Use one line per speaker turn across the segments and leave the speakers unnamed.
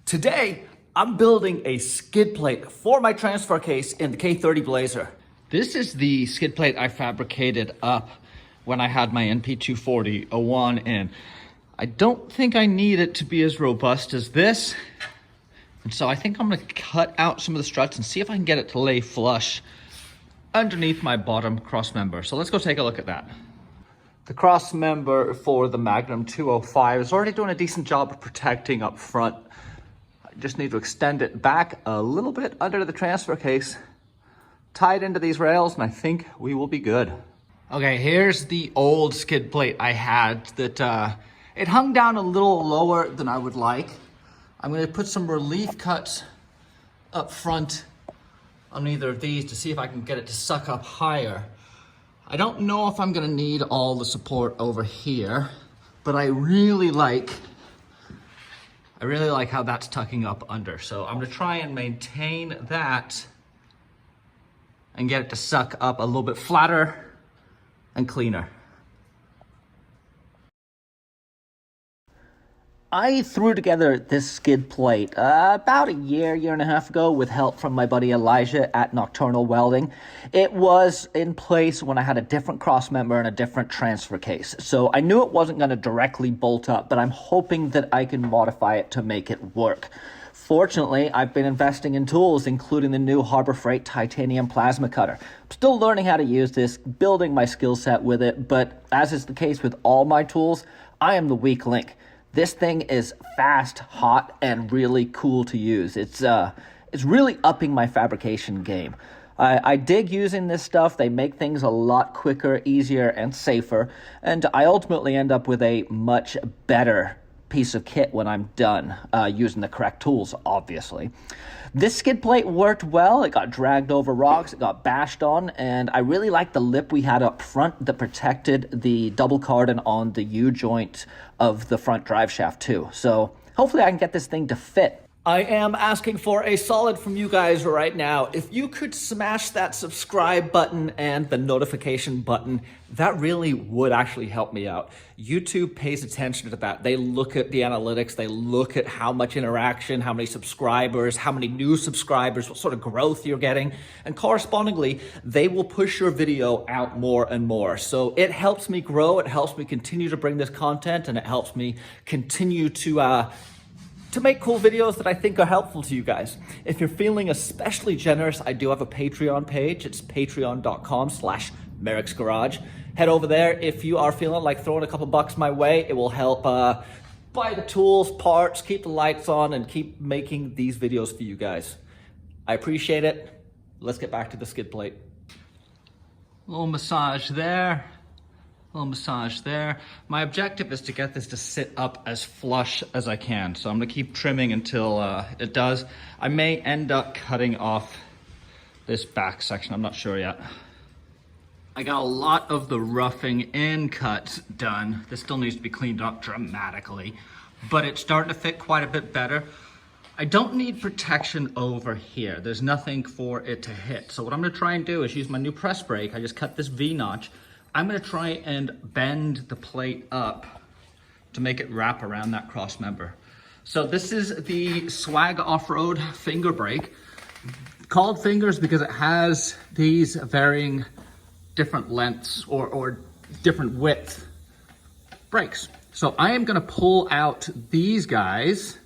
Today, I'm building a skid plate for my transfer case in the K30 Blazer. This is the skid plate I fabricated up when I had my NP240-01 in. I don't think I need it to be as robust as this. And so I think I'm gonna cut out some of the struts and see if I can get it to lay flush underneath my bottom cross member. So let's go take a look at that. The cross member for the Magnum 205 is already doing a decent job of protecting up front. I just need to extend it back a little bit under the transfer case, tie it into these rails, and I think we will be good. Okay, here's the old skid plate I had that it hung down a little lower than I would like. I'm gonna put some relief cuts up front on either of these to see if I can get it to suck up higher. I don't know if I'm gonna need all the support over here, but I really like how that's tucking up under. So I'm gonna try and maintain that and get it to suck up a little bit flatter and cleaner. I threw together this skid plate about a year and a half ago with help from my buddy Elijah at Nocturnal Welding. It was in place when I had a different cross member and a different transfer case. So I knew it wasn't going to directly bolt up, but I'm hoping that I can modify it to make it work. Fortunately, I've been investing in tools, including the new Harbor Freight titanium plasma cutter. I'm still learning how to use this, building my skill set with it, but as is the case with all my tools, I am the weak link. This thing is fast, hot, and really cool to use. It's really upping my fabrication game. I dig using this stuff. They make things a lot quicker, easier, and safer, and I ultimately end up with a much better piece of kit when I'm done, using the correct tools, obviously. This skid plate worked well. It got dragged over rocks, it got bashed on, and I really like the lip we had up front that protected the double cardan on the U-joint of the front drive shaft too. So hopefully I can get this thing to fit. I am asking for a solid from you guys right now. If you could smash that subscribe button and the notification button, that really would actually help me out. YouTube pays attention to that. They look at the analytics, they look at how much interaction, how many subscribers, how many new subscribers, what sort of growth you're getting, and correspondingly, they will push your video out more and more. So it helps me grow, it helps me continue to bring this content, and it helps me continue to make cool videos that I think are helpful to you guys. If you're feeling especially generous, I do have a Patreon page. It's patreon.com/MerricksGarage. Head over there if you are feeling like throwing a couple bucks my way. It will help buy the tools, parts, keep the lights on, and keep making these videos for you guys. I appreciate it. Let's get back to the skid plate. A little massage there. Little massage there. My objective is to get this to sit up as flush as I can. So I'm gonna keep trimming until it does. I may end up cutting off this back section, I'm not sure yet. I got a lot of the roughing in cuts done. This still needs to be cleaned up dramatically, but it's starting to fit quite a bit better. I don't need protection over here. There's nothing for it to hit. So what I'm gonna try and do is use my new press brake. I just cut this V-notch. I'm gonna try and bend the plate up to make it wrap around that cross member. So this is the Swag Off Road finger brake. Called fingers because it has these varying different lengths or different width brakes. So I am gonna pull out these guys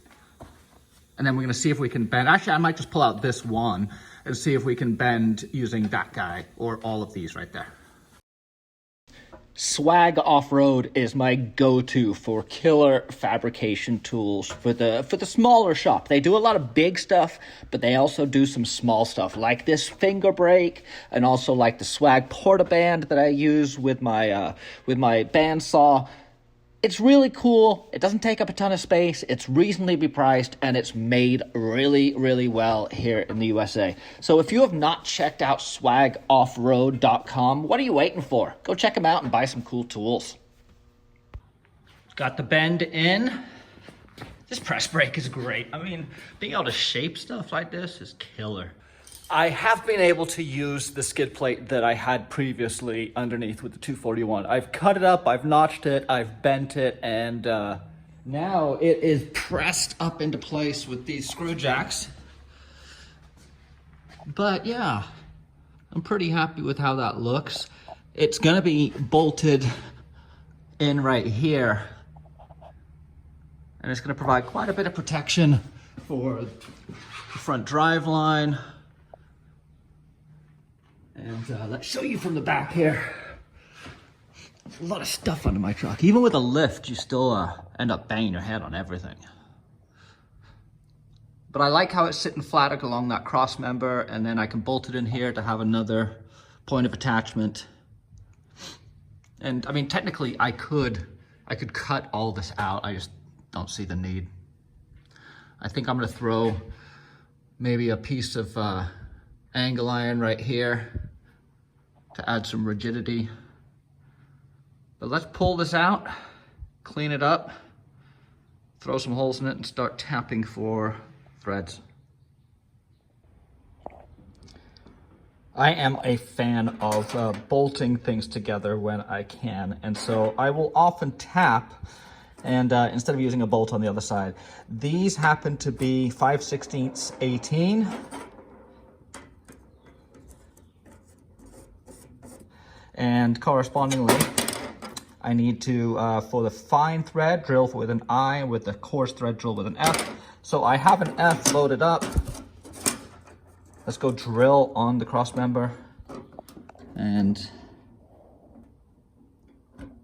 and then we're gonna see if we can bend. Actually, I might just pull out this one and see if we can bend using that guy or all of these right there. Swag Off-Road is my go-to for killer fabrication tools for the smaller shop. They do a lot of big stuff, but they also do some small stuff like this finger brake and also like the Swag Portaband that I use with my bandsaw. It's really cool. It doesn't take up a ton of space. It's reasonably priced, and it's made really, really well here in the USA. So if you have not checked out swagoffroad.com, what are you waiting for? Go check them out and buy some cool tools. Got the bend in. This press brake is great. I mean, being able to shape stuff like this is killer. I have been able to use the skid plate that I had previously underneath with the 241. I've cut it up, I've notched it, I've bent it, and Now it is pressed up into place with these screw jacks. But yeah, I'm pretty happy with how that looks. It's gonna be bolted in right here. And it's gonna provide quite a bit of protection for the front drive line. And let's show you from the back here. There's a lot of stuff under my truck. Even with a lift, you still end up banging your head on everything. But I like how it's sitting flat along that cross member, and then I can bolt it in here to have another point of attachment. And I mean, technically I could cut all this out. I just don't see the need. I think I'm gonna throw maybe a piece of angle iron right here to add some rigidity. But let's pull this out, clean it up, throw some holes in it, and start tapping for threads. I am a fan of bolting things together when I can, and so I will often tap, and instead of using a bolt on the other side. These happen to be 5/16 18. And correspondingly, I need to, for the fine thread, drill with an I, and with the coarse thread, drill with an F. So I have an F loaded up. Let's go drill on the cross member. And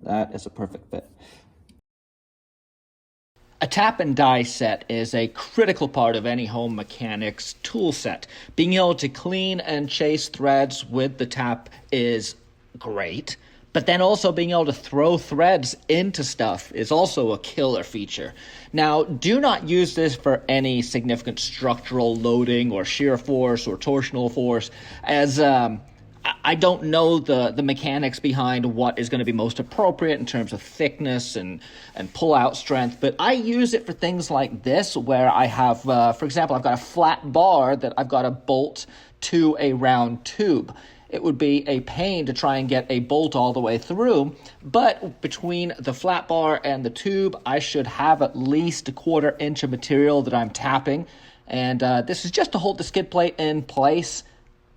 that is a perfect fit. A tap and die set is a critical part of any home mechanic's tool set. Being able to clean and chase threads with the tap is great, but then also being able to throw threads into stuff is also a killer feature. Now, do not use this for any significant structural loading or shear force or torsional force, as I don't know the mechanics behind what is going to be most appropriate in terms of thickness and pull-out strength, but I use it for things like this, where I have, for example, I've got a flat bar that I've got to bolt to a round tube. It would be a pain to try and get a bolt all the way through, but between the flat bar and the tube, I should have at least a 1/4 inch of material that I'm tapping, and this is just to hold the skid plate in place,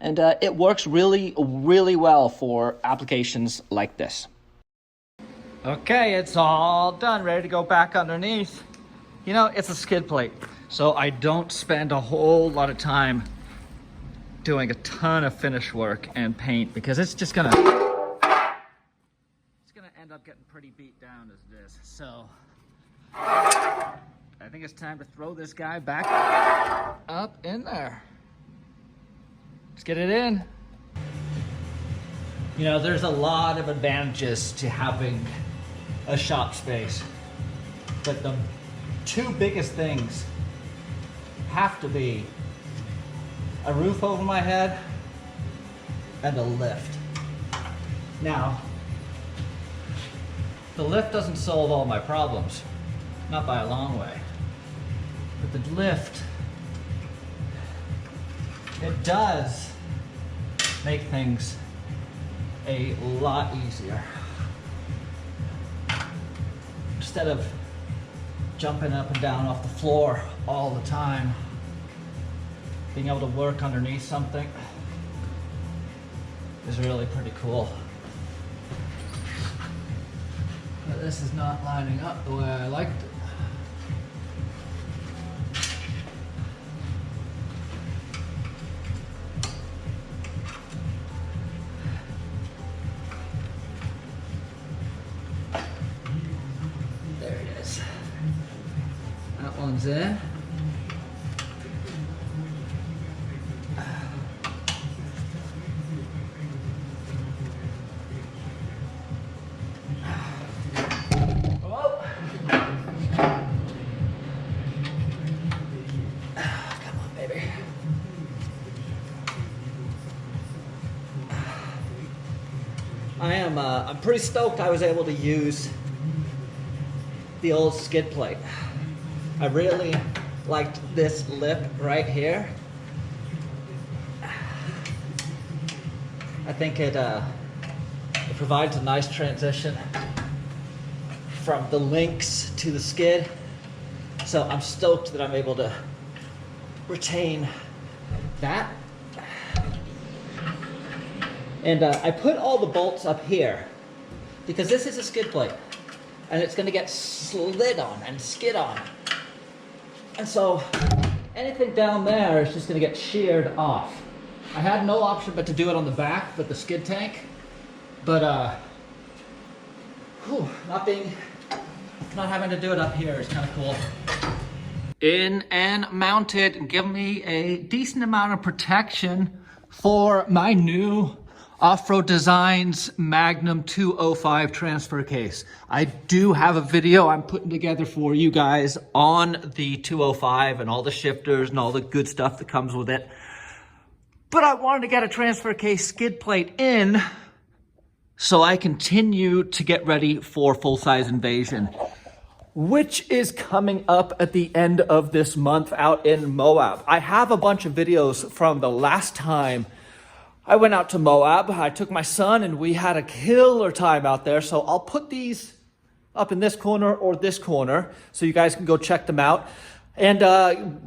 and it works really, really well for applications like this. Okay, it's all done, ready to go back underneath. You know, it's a skid plate, so I don't spend a whole lot of time doing a ton of finish work and paint, because it's gonna end up getting pretty beat down as it is. So I think it's time to throw this guy back up in there. Let's get it in. You know, there's a lot of advantages to having a shop space, but the two biggest things have to be a roof over my head and a lift. Now, the lift doesn't solve all my problems, not by a long way, but the lift, it does make things a lot easier. Instead of jumping up and down off the floor all the time, being able to work underneath something is really pretty cool. But this is not lining up the way I liked it. There it is. That one's in. I'm pretty stoked I was able to use the old skid plate. I really liked this lip right here. I think it provides a nice transition from the links to the skid. So I'm stoked that I'm able to retain that. And I put all the bolts up here because this is a skid plate and it's gonna get slid on and skid on. And so anything down there is just gonna get sheared off. I had no option but to do it on the back with the skid tank, but not having to do it up here is kind of cool. In and mounted, give me a decent amount of protection for my new Off Road Designs Magnum 205 transfer case. I do have a video I'm putting together for you guys on the 205 and all the shifters and all the good stuff that comes with it. But I wanted to get a transfer case skid plate in so I continue to get ready for full-size invasion, which is coming up at the end of this month out in Moab. I have a bunch of videos from the last time I went out to Moab. I took my son and we had a killer time out there. So I'll put these up in this corner or this corner so you guys can go check them out. And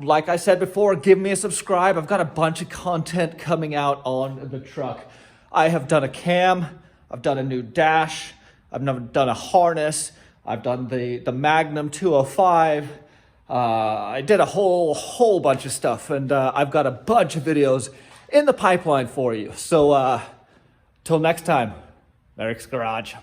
like I said before, give me a subscribe. I've got a bunch of content coming out on the truck. I have done a cam, I've done a new dash, I've done a harness, I've done the Magnum 205. I did a whole bunch of stuff, and I've got a bunch of videos in the pipeline for you. So till next time, Merricks Garage.